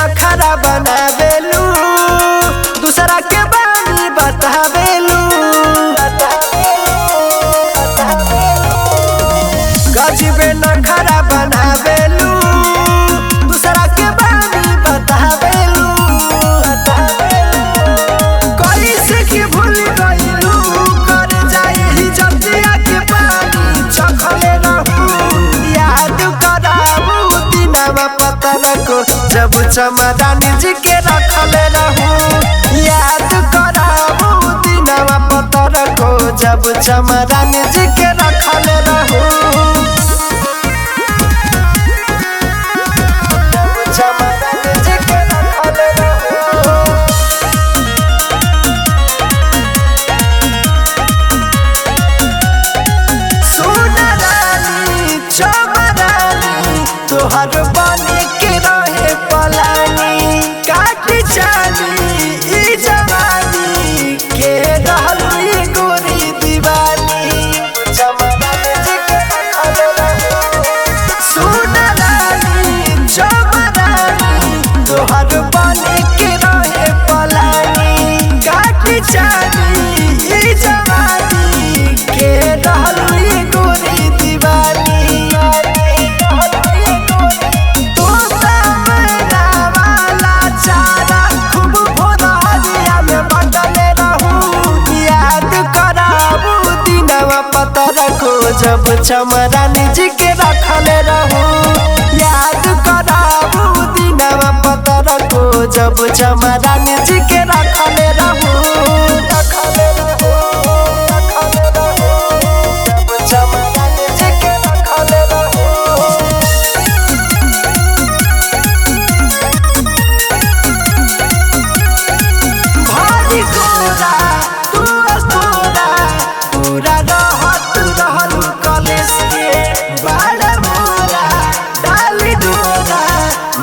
नखरा बनावेलू, दूसरा के बानी बतावेलू। गजबे नखरा बनावेलू, दूसरा के बानी बतावेलू। कैसे की भूल गइलू, कर जाई जतिया के पानी चखले रहू। याद कराबू दिनवा पतर को, जब चमरानी जी के रखले रहू। याद कराबू दिनवा पतर को, जब चमरानी जी के रखले रहू। तोहर बने के रहे पलानी, काट चाली ई जवानी के रहलू गोरी दीवानी। चमरानी जी के रखले रहू, सुन रानी चमरानी। तोहर बने के रहे पलानी, काट चाली ई जवानी के रहलू गोरी दीवानी। जब चमरानी जी के रखले रहू। याद कराबू दिनवा पतर को, जब चमरानी जी के रखले रहू। रखले रहू, रखले रहू, जब चमरानी जी के रखले रहू। भारी गोरा तू गोरा, पूरा रहत रहलू कलेस के। बड़ा मोरा डाली डोरा,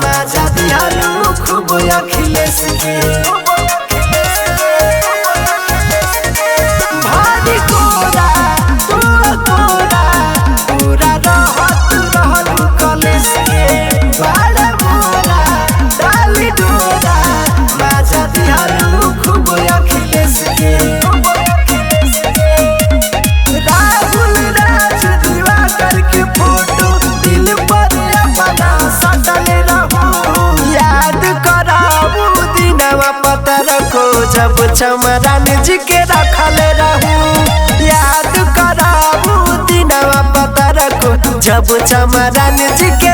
मजा दिहलू खूब अखिलेश के। भारी गोरा तू गोरा, पूरा रहत रहलू कलेस के। बड़ा मोरा डाली डोरा, मजा दिहलू खूब अखिलेश के। राहुल राज दीवा करके फोटो दिल पर अपना सटले रहू। याद कराबू दिनवा पतर को, जब चमरानी जी के रखले रहू। याद कराबू दिनवा पतर को, जब चमरानी जी के